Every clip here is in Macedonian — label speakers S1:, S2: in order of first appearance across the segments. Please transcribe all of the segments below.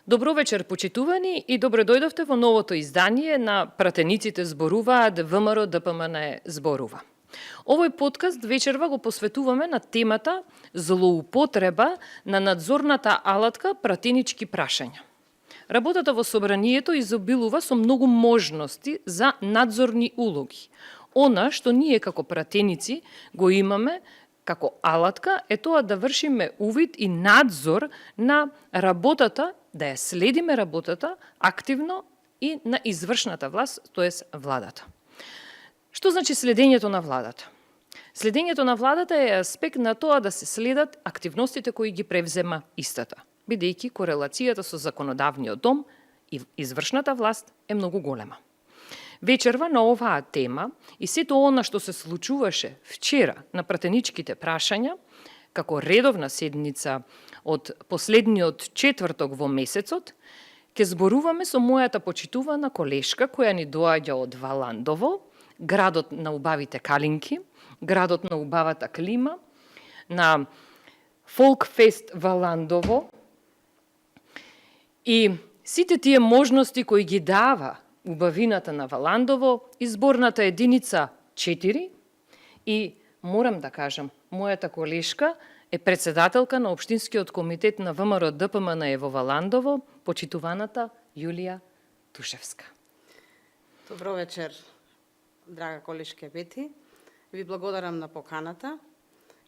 S1: Добро вечер, почитувани, и добро дојдовте во новото издание на Пратениците зборуваат, ВМРО ДПМН зборува. Овој подкаст вечерва го посветуваме на темата злоупотреба на надзорната алатка пратенички прашања. Работата во собранието изобилува со многу можности за надзорни улоги. Она што ние како пратеници го имаме како алатка е тоа да вршиме увид и надзор на работата, да ја следиме работата активно и на извршната власт, тоест владата. Што значи следењето на владата? Следењето на владата е аспект на тоа да се следат активностите кои ги превзема истата, бидејќи корелацијата со законодавниот дом и извршната власт е многу голема. Вечерва на оваа тема и сето она што се случуваше вчера на пратеничките прашања, како редовна седница од последниот четврток во месецот, ќе зборуваме со мојата почитувана колешка која ни доаѓа од Валандово, градот на убавите калинки, градот на убавата клима, на Фолкфест Валандово и сите тие можности кои ги дава убавината на Валандово, изборната единица 4 и, морам да кажам, мојата колешка е председателка на Општинскиот комитет на ВМРО ДПМН во Валандово, почитуваната Јулија Тушевска.
S2: Добро вечер, драга колешке Бети. Ви благодарам на поканата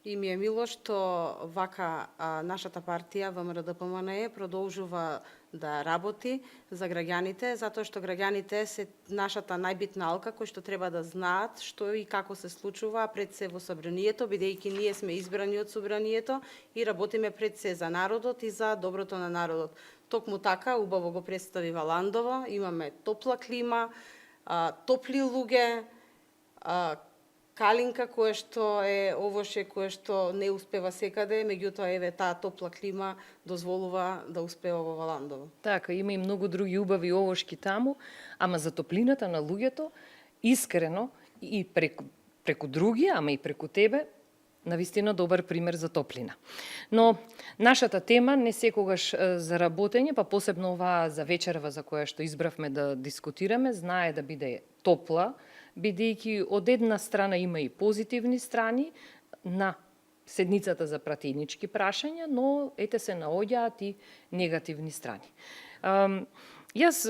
S2: и ми е мило што вака нашата партија ВМРО ДПМН продолжува да работи за граѓаните, затоа што граѓаните се нашата најбитна алка кој што треба да знаат што и како се случува пред се во собранието, бидејќи ние сме избрани од собранието и работиме пред се за народот и за доброто на народот. Токму така, убаво го представи Валандово, имаме топла клима, топли луѓе, калинка која што е овоше која што не успева секаде, меѓутоа еве таа топла клима дозволува да успева во Валандово.
S1: Така, има и многу други убави овошки таму, ама за топлината на луѓето, искрено и преку други, ама и преку тебе, навистина добар пример за топлина. Но нашата тема не секогаш за работење, па посебно оваа за вечерва за која што избравме да дискутираме, знае да биде топла, бидејќи од една страна има и позитивни страни на седницата за пратенички прашања, но ете се наоѓаат и негативни страни. Јас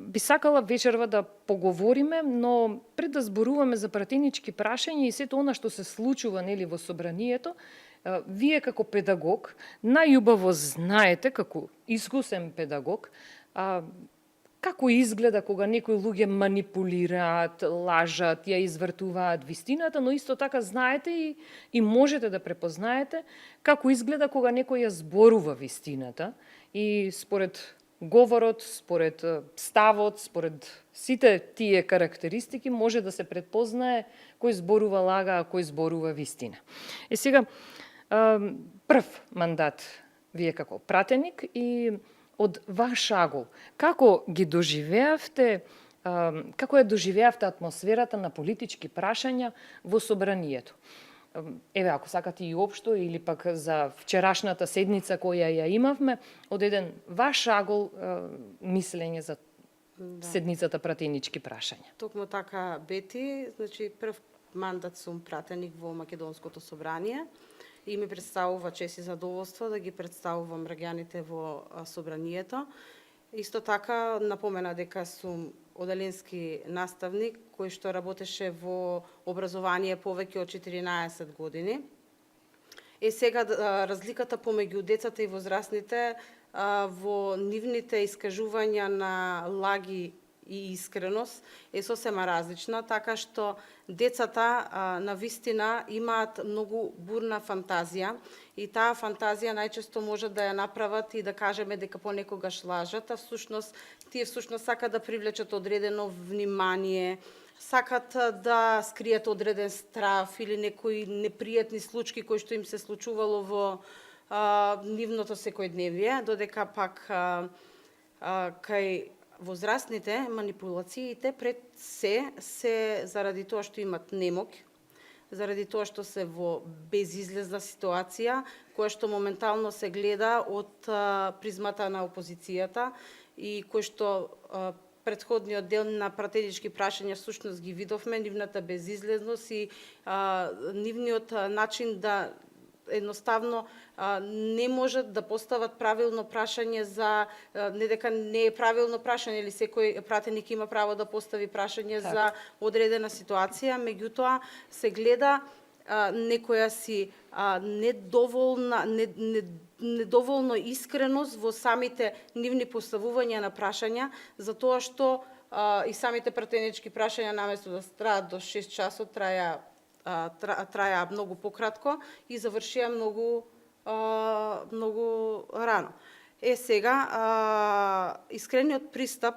S1: би сакала вечерва да поговориме, но пред да зборуваме за пратенички прашања и сето она што се случува нели во собранието, вие како педагог најубаво знаете, како искусен педагог, како изгледа кога некои луѓе манипулираат, лажат, ја извртуваат вистината, но исто така знаете и можете да препознаете како изгледа кога некој ја зборува вистината и според говорот, според ставот, според сите тие карактеристики може да се предпознае кој зборува лага, а кој зборува вистина. Е сега, прв мандат вие како пратеник и од ваш агол, како ги доживеавте, како ја доживеавте атмосферата на политички прашања во собранието? Еве, ако сакате и општо, или пак за вчерашната седница која ја имавме, од еден ваш агол мислење за седницата пратенички прашања.
S2: Токму така, Бети, значи прв мандат сум пратеник во Македонското собрание и ми представува чест и задоволство да ги представувам граѓаните во собранието. Исто така напомена дека сум оделенски наставник кој што работеше во образование повеќе од 14 години. Сега разликата помеѓу децата и возрастните во нивните искажувања на лаги и искреност е сосема различна, така што децата на вистина имаат многу бурна фантазија и таа фантазија најчесто може да ја направат и да кажеме дека понекогаш лажат, а тие всушност сакат да привлечат одредено внимание, сакат да скријат одреден страф или некои непријатни случаи кои што им се случувало во нивното секојдневие, додека пак кај возрастните манипулациите пред се заради тоа што имат немоќ, заради тоа што се во безизлезна ситуација, која што моментално се гледа од призмата на опозицијата и кој што претходниот дел на пратенички прашања всушност ги видовме, нивната безизлезност и нивниот начин да едноставно не можат да постават правилно прашање за не дека не е правилно прашање или секој пратеник има право да постави прашање за одредена ситуација, меѓутоа се гледа некоја си недоволно искреност во самите нивни поставувања на прашања, за тоа што и самите пратенички прашања наместо да траат до 6 часот траја многу пократко и завршија многу рано. Сега искрениот пристап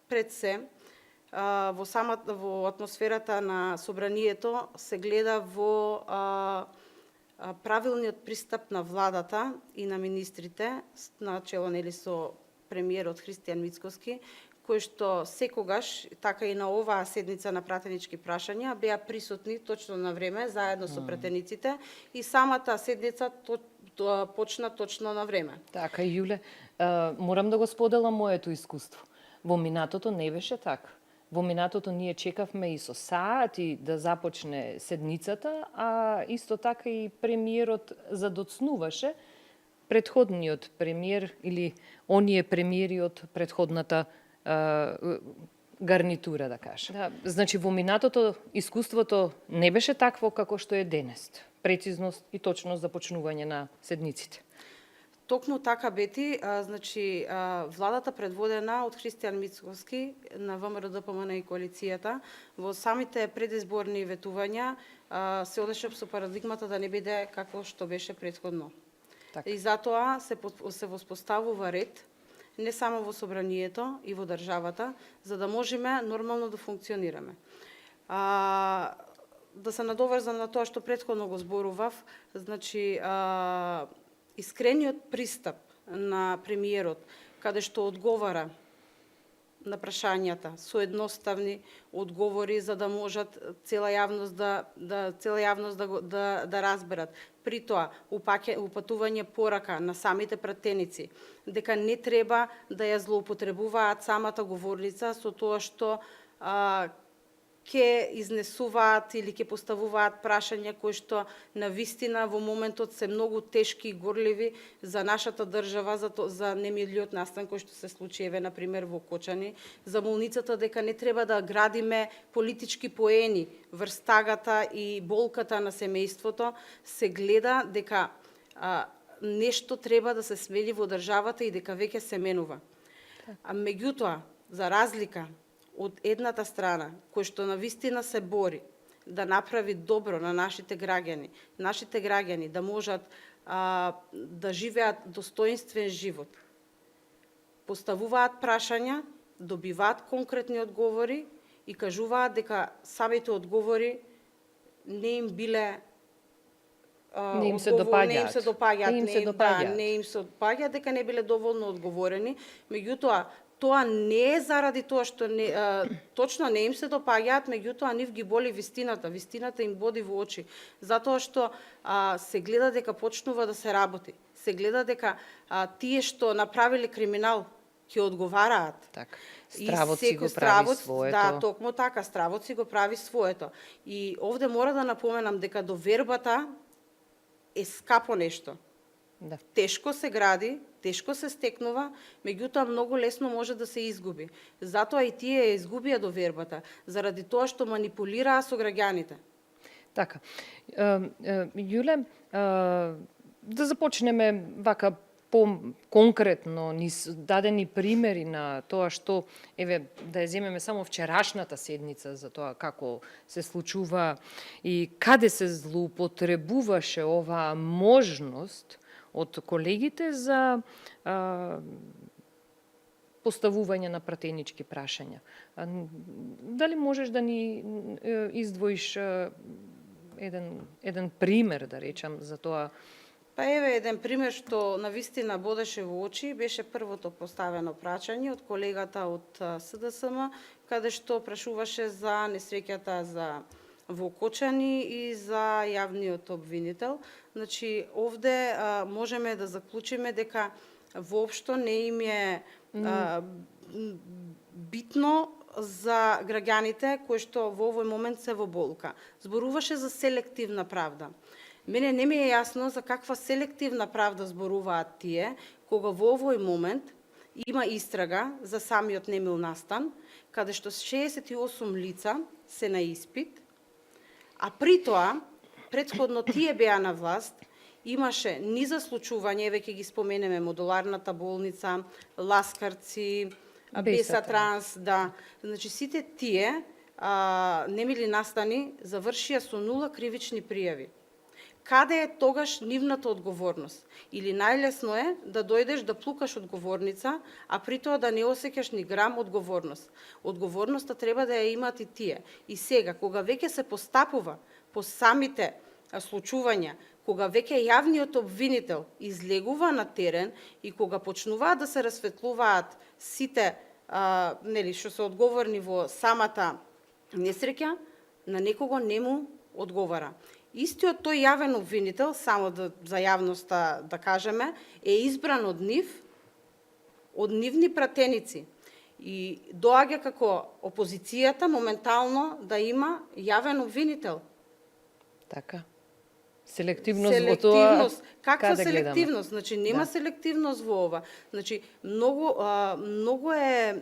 S2: пред се во атмосферата на собранието се гледа во правилниот пристап на владата и на министрите, на чело нели со премиерот Христијан Мицкоски, кои што секогаш, така и на оваа седница на пратенички прашања, беа присутни точно на време, заедно со пратениците, и самата седница почна точно на време.
S1: Така, Јуле, морам да го споделам моето искуство. Во минатото не беше така. Во минатото ние чекавме и со саати да започне седницата, а исто така и премиерот задоцнуваше претходниот премиер или оние премиери од претходната гарнитура, да кажем. Да, значи, во минатото искуството не беше такво како што е денес. Прецизност и точност за почнување на седниците.
S2: Токму така, Бети, значи, владата предводена од Христијан Мицкоски на ВМРО ДПМН и коалицијата, во самите предизборни ветувања се одеше со парадигмата да не биде како што беше претходно.
S1: Так.
S2: И затоа се воспоставува ред, не само во собранието и во државата, за да можеме нормално да функционираме. Да се надоврзам на тоа што претходно го зборував, значи, искрениот пристап на премиерот, каде што одговара на прашањата со едноставни одговори за да можат цела јавност да разберат. При тоа упатување порака на самите пратеници дека не треба да ја злоупотребуваат самата говорница со тоа што ќе изнесуваат или ќе поставуваат прашања кои што на вистина во моментот се многу тешки и горливи за нашата држава, за немилиот настан кој што се случи, еве, например, во Кочани, за болницата, дека не треба да градиме политички поени врз тагата и болката на семејството, се гледа дека нешто треба да се смени во државата и дека веќе се менува. Меѓутоа, за разлика од едната страна, кој што на вистина се бори да направи добро на нашите граѓани да можат да живеат достоинствен живот, поставуваат прашања, добиваат конкретни одговори и кажуваат дека самите одговори не им биле
S1: не им се допаѓаат,
S2: дека не биле доволно одговорени. Меѓутоа, тоа не е заради тоа што точно не им се допаѓаат, меѓутоа нив ги боли вистината. Вистината им боди во очи. Затоа што се гледа дека почнува да се работи. Се гледа дека тие што направиле криминал ќе одговараат.
S1: Так. Стравот си го прави своето.
S2: Да, токму така, стравот си го прави своето. И овде мора да напоменам дека довербата е скапо нешто.
S1: Да.
S2: Тешко се гради, тешко се стекнува, меѓутоа многу лесно може да се изгуби. Затоа и тие изгубија довербата, заради тоа што манипулираа со граѓаните.
S1: Така. Јуле, да започнеме вака по-конкретно, низ дадени примери на тоа што, еве, да ја земеме само вчерашната седница за тоа како се случува и каде се злоупотребуваше оваа можност од колегите за поставување на пратенички прашања. Дали можеш да ни издвоиш еден пример, да речам, за тоа?
S2: Па еве еден пример што навистина бодеше во очи, беше првото поставено прашање од колегата од СДСМ, каде што прашуваше за несреќата за во Кочани и за јавниот обвинител. Значи, овде можеме да заклучиме дека воопшто не им е битно за граѓаните кои што во овој момент се во болка. Зборуваше за селективна правда. Мене не ми е јасно за каква селективна правда зборуваат тие, кога во овој момент има истрага за самиот немил настан, каде што 68 лица се на испит, а при тоа, претходно тие беа на власт, имаше низа случување, веќе ги споменеме, модуларната болница, Ласкарци, Бесатранс, да. Значи, сите тие немили настани завршија со 0 кривични пријави. Каде е тогаш нивната одговорност? Или најлесно е да дојдеш да плукаш одговорница, а при тоа да не осеќаш ни грам одговорност. Одговорноста треба да ја имаат и тие. И сега, кога веќе се постапува по самите случувања, кога веќе јавниот обвинител излегува на терен и кога почнуваат да се расветлуваат сите што се одговорни во самата несреќа, на некого не му одговара. Истиот тој јавен обвинител, само за јавноста да кажеме, е избран од нивни пратеници. И доаѓа како опозицијата моментално да има јавен обвинител.
S1: Така. Селективност во тоа.
S2: Каква селективност? Значи нема селективност во ова. Значи многу е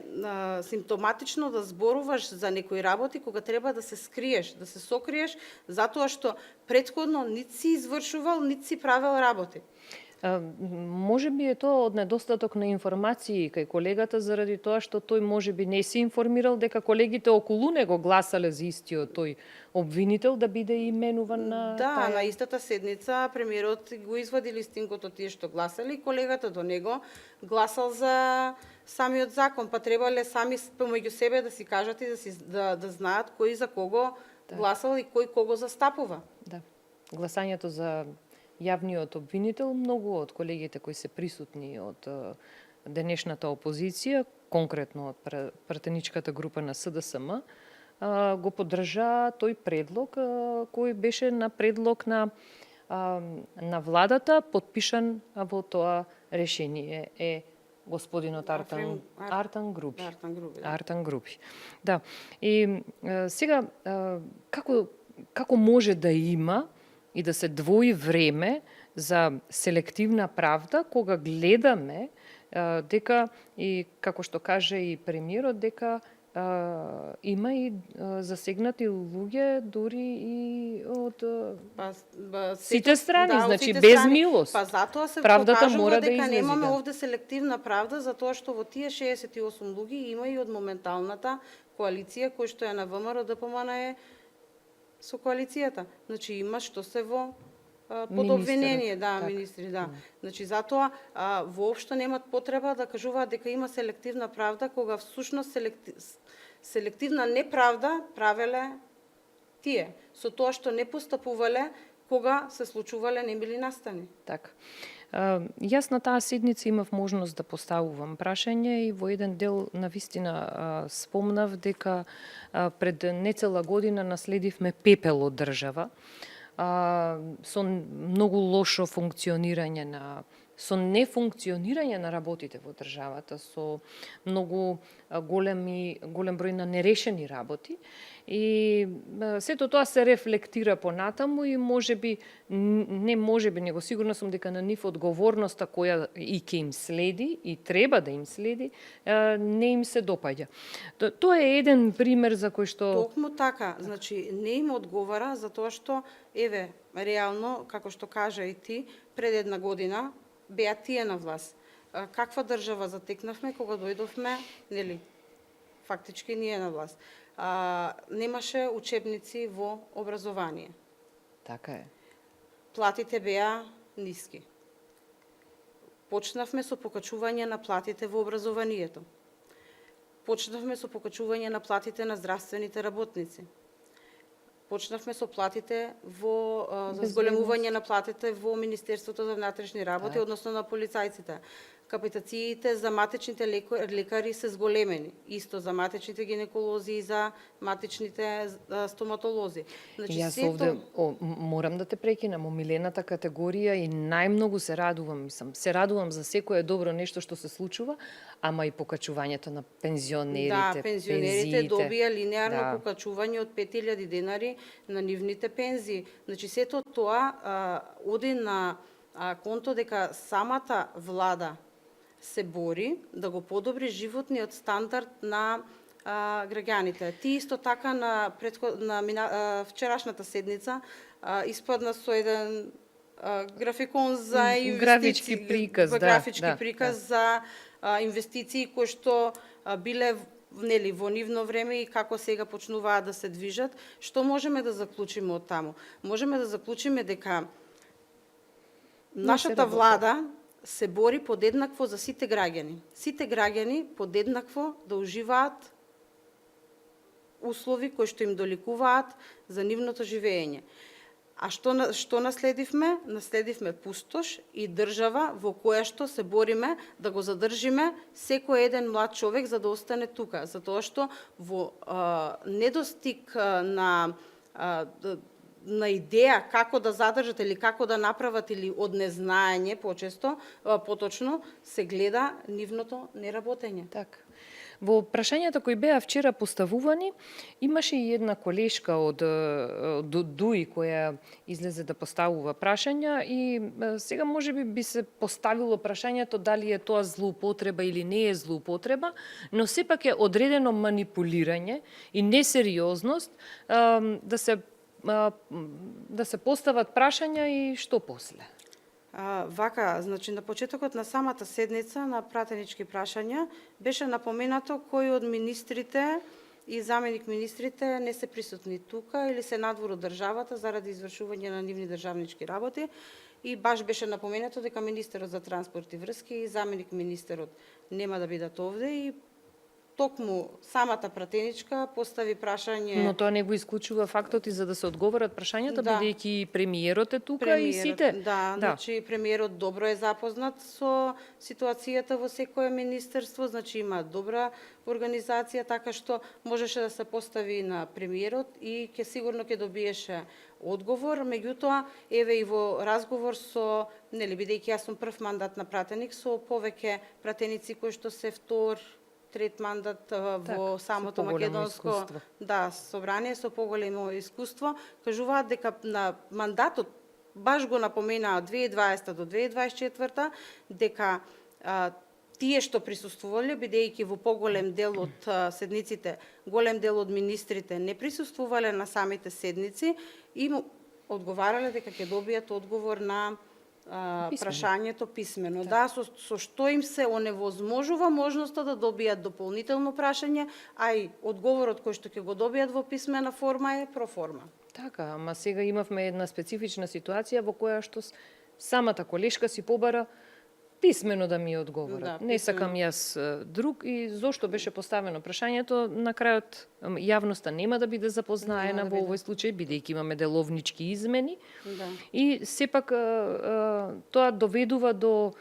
S2: симптоматично да зборуваш за некои работи кога треба да се скриеш, да се сокриеш, затоа што претходно нит си извршувал, нит си правел работи.
S1: Може би е тоа од недостаток на информации кај колегата, заради тоа што тој може би не се информирал дека колегите околу него гласале за истиот тој обвинител да биде именуван на
S2: на истата седница премиерот го извади листингот од тие што гласали, колегата до него гласал за самиот закон, па требале сами помеѓу себе да си кажат и да знаат кој за кого гласал и кој кого застапува.
S1: Да. Гласањето за јавниот обвинител, многу од колегите кои се присутни од денешната опозиција, конкретно од пратеничката група на СДСМ, го поддржаа тој предлог кој беше на предлог на владата, подпишан во тоа решение е господинот Артан Групи. Да. И сега како може да има и да се двои време за селективна правда кога гледаме дека и како што каже и премиерот дека има и засегнати луѓе дури и од сите страни, значи без милост.
S2: Па затоа се
S1: правдата мора
S2: дека
S1: да излезе.
S2: Немаме овде селективна правда затоа што во тие 68 луѓе има и од моменталната коалиција кој што е на ВМРО ДПМН е со коалицијата. Значи има што се во под обвинение, министри, Значи затоа воопшто немат потреба да кажуваат дека има селективна правда, кога всушност селективна неправда правеле тие, со тоа што не постапувале кога се случувале немили настани.
S1: Така. Јас на таа седница имав можност да поставувам прашање и во еден дел навистина спомнав дека пред нецела година наследивме пепел од држава со многу лошо функционирање со нефункционирање на работите во државата, со многу голем број на нерешени работи. И сето тоа се рефлектира понатаму и него сигурно сум дека на нив одговорноста која и ќе им следи и треба да им следи, не им се допаѓа. Тоа е еден пример за кој што
S2: Токму така, значи не им одговара затоа што реално како што кажа и ти, пред една година беа тие на власт. Каква држава затекнавме кога дојдовме, фактички ние на власт. Немаше учебници во образование.
S1: Така е.
S2: Платите беа ниски. Почнавме со покачување на платите во образованието. Почнавме со покачување на платите на здравствените работници. Почнавме со платите за зголемување на платите во Министерството за внатрешни работи, односно на полицајците. капацитетите за матичните лекари се зголемени. Исто за матичните гинеколози и за матичните стоматолози.
S1: Значи, јас овде морам да те прекинам, омилената категорија и најмногу се радувам, се радувам за секое добро нешто што се случува, ама и покачувањето на пензионерите,
S2: да, пензионерите добија линеарно
S1: да.
S2: покачување од 5000 денари на нивните пензии. Значи сето тоа оди на конто дека самата влада се бори да го подобри животниот стандард на граѓаните. Ти исто така на вчерашната седница испадна со еден графикон за инвестиции,
S1: графички приказ,
S2: приказ за инвестиции кои што биле во нивно време и како сега почнуваат да се движат. Што можеме да заклучиме од таму? Можеме да заклучиме дека нашата влада се бори подеднакво за сите граѓани. Сите граѓани подеднакво да уживаат услови кои што им доликуваат за нивното живење. А што наследивме? Наследивме пустош и држава во која што се бориме да го задржиме секој еден млад човек за да остане тука, затоа што во недостиг на идеја како да задржат или како да направат или од незнаење поточно се гледа нивното неработење.
S1: Така. Во прашањата кои беа вчера поставувани, имаше и една колешка од ДУИ која излезе да поставува прашања и сега можеби би се поставило прашањето дали е тоа злоупотреба или не е злоупотреба, но сепак е одредено манипулирање и несериозност да се постават прашања и што после.
S2: Значи на почетокот на самата седница на пратенички прашања беше напоменато кои од министрите и заменик министрите не се присутни тука или се надвор од државата заради извршување на нивни државнички работи и баш беше напоменато дека министерот за транспорт и врски и заменик министерот нема да бидат овде и токму самата пратеничка постави прашање.
S1: Но тоа не го исклучува фактот и за да се одговорат прашањата, бидејќи премиерот е тука и сите.
S2: Значи премиерот добро е запознат со ситуацијата во секое министерство, значи има добра организација, така што можеше да се постави на премиерот и сигурно ќе добиеше одговор, меѓутоа еве и во разговор со, бидејќи јас сум прв мандат на пратеник, со повеќе пратеници кои што се трет мандат во самото македонско собрание со поголемо искуство, кажуваат дека на мандатот баш го напоменаа 2020 до 2024 дека тие што присуствувале, бидејќи во поголем дел од седниците, голем дел од министрите не присуствувале на самите седници, им одговарале дека ќе добијат одговор на прашањето писмено. Да, со што им се оневозможува можноста да добијат дополнително прашање, а и одговорот кој што ќе го добијат во писмена форма е проформа.
S1: Така, ама сега имавме една специфична ситуација во која што самата колешка си побара писмено да ми одговорат. Не сакам јас друг и зошто беше поставено прашањето, на крајот јавноста нема да биде запознаена во овој случај, бидејќи имаме деловнички измени. И сепак тоа доведува до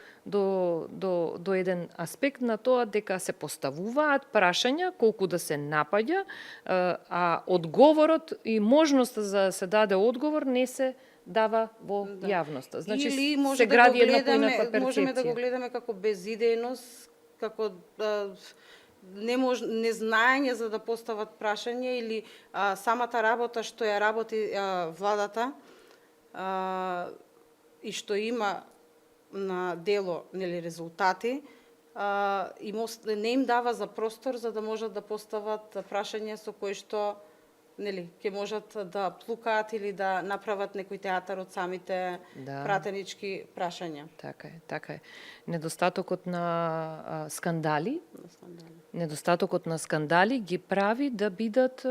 S1: еден аспект на тоа дека се поставуваат прашања колку да се напаѓа, а одговорот и можноста за да се даде одговор не се дава во јавноста. Значи се гради една поинаква перцепција.
S2: Можеме да го гледаме како безидејност, како незнаење за да постават прашање или самата работа што ја работи владата и што има на дело резултати, не им дава за простор за да можат да постават прашања со кои што ќе можат да плукаат или да направат некој театар од самите пратенички прашања.
S1: Така е. Недостатокот на скандали ги прави да бидат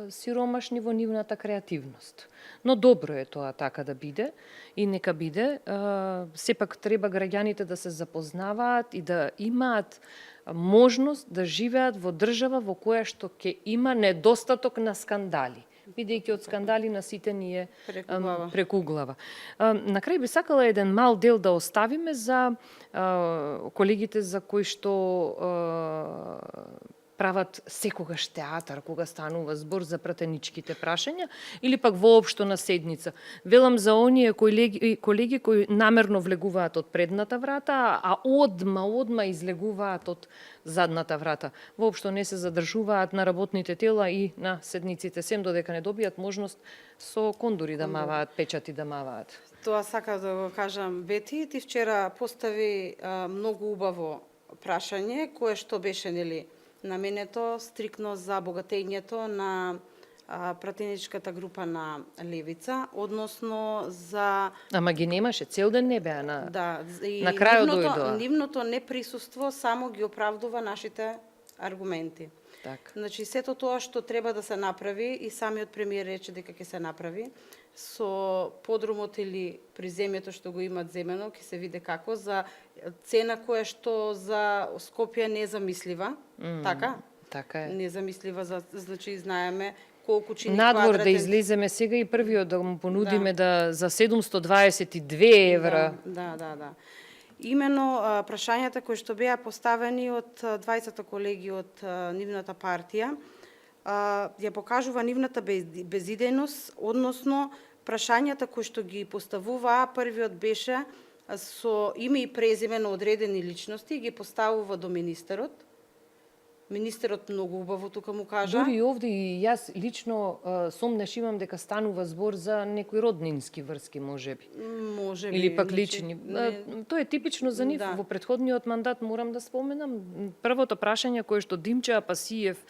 S1: сиромашни во нивната креативност. Но добро е тоа така да биде и нека биде. Сепак треба граѓаните да се запознаваат и да имаат можност да живеат во држава во која што ќе има недостаток на скандали. бидејќи од скандали на сите ни е
S2: Преку
S1: глава.
S2: глава.
S1: На крај би сакала еден мал дел да оставиме за колегите за кои што прават секогаш театар кога станува збор за пратеничките прашања или пак воопшто на седница. Велам за оние колеги кои намерно влегуваат од предната врата, а одма излегуваат од задната врата. Воопшто не се задржуваат на работните тела и на седниците, сем додека не добијат можност со кондури да маваат, печати да маваат.
S2: Тоа сакав да го кажам, Бети, ти вчера постави многу убаво прашање, кое што беше, нели, наменето стрикно за богатењето на пратеничката група на Левица, односно за...
S1: Ама ги немаше, цел ден не беа на...
S2: Да, и
S1: на крајот дојдоа.
S2: Нивното неприсуство само ги оправдува нашите аргументи.
S1: Так.
S2: Значи, сето тоа што треба да се направи, и самиот премиер рече дека ќе се направи, со подрумот или приземјето што го имат земено, ќе се види како, за цена која што за Скопје не е замислива, така?
S1: Така е.
S2: Незамислива, значи знаеме колку чини
S1: надвор
S2: квадратен...
S1: да излеземе сега и првиот да му понудиме да за 722 евра.
S2: Да. Имено прашањата кои што беа поставени од 20 колеги од нивната партија ја покажува нивната безидејност, односно прашањата кои што ги поставуваа, првиот беше со име и презиме на одредени личности и ги поставува до министерот. Министерот многу убаво тука му кажа.
S1: Дури и овде и јас лично сомнеш имам дека станува збор за некои роднински врски, можеби.
S2: Можеби.
S1: Или пак лични. Тоа е типично за нив.
S2: Да.
S1: Во претходниот мандат морам да споменам. Првото прашање кое што Димче Апасиев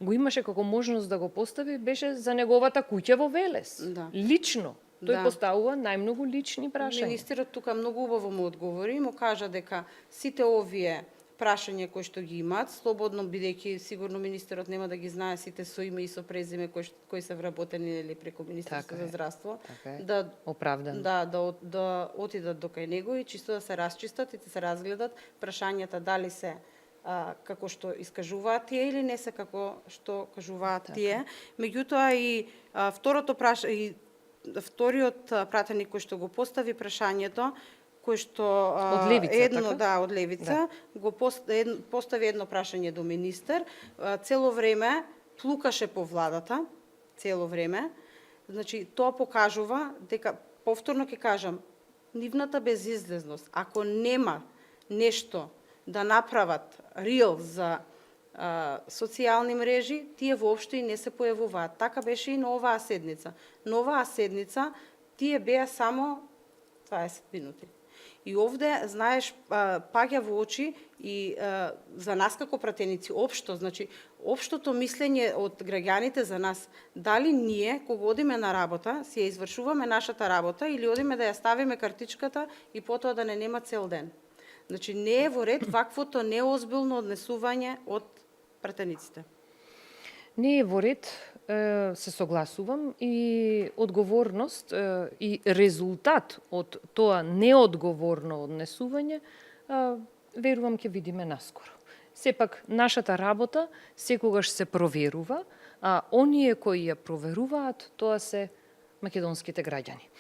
S1: го имаше како можност да го постави беше за неговата куќа во Велес.
S2: Да.
S1: Лично. Тој поставува најмногу лични прашања.
S2: Министерот тука многу убаво му одговори, му кажа дека сите овие прашања кои што ги имаат, слободно, бидејќи сигурно министерот нема да ги знае сите со име и со презиме кои се вработени или преку Министерството за здравство,
S1: да оправдан.
S2: Да отидат до кај него и чисто да се расчистат и да се разгледат прашањата дали се како што искажуваат тие или не се како што кажуваат тие. Меѓутоа и вториот пратеник кој што го постави прашањето, кој што
S1: од Левица,
S2: од Левица, го постави едно прашање до министер, цело време плукаше по владата, цело време. Значи, тоа покажува дека, повторно ќе кажам, нивната безизлезност, ако нема нешто да направат рил за социјални мрежи, тие воопшто и не се појавуваат. Така беше и на оваа седница. На оваа седница тие беа само 20 минути. И овде, знаеш, паѓа во очи и за нас како пратеници, значи, општото мислење од граѓаните за нас, дали ние, кога одиме на работа, си ја извршуваме нашата работа или одиме да ја ставиме картичката и потоа да не нема цел ден. Значи, не е во ред ваквото неозбилно однесување од пратениците.
S1: Не е во ред, се согласувам, и одговорност и резултат од тоа неодговорно однесување, верувам ќе видиме наскоро. Сепак, нашата работа секогаш се проверува, а оние кои ја проверуваат, тоа се македонските граѓани.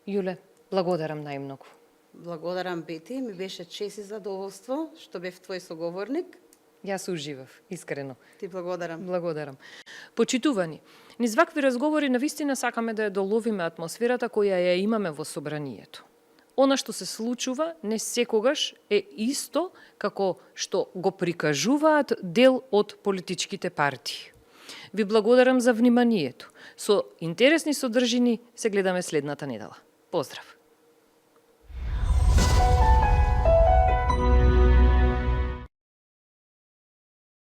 S1: Јуле, благодарам најмногу.
S2: Благодарам, Бети, ми беше чест и задоволство што бев твој соговорник.
S1: Јас уживав, искрено.
S2: Ти благодарам.
S1: Благодарам. Почитувани, низ вакви разговори навистина сакаме да ја доловиме атмосферата која ја имаме во собранието. Она што се случува не секогаш е исто како што го прикажуваат дел од политичките партии. Ви благодарам за вниманието. Со интересни содржини се гледаме следната недела. Поздрав!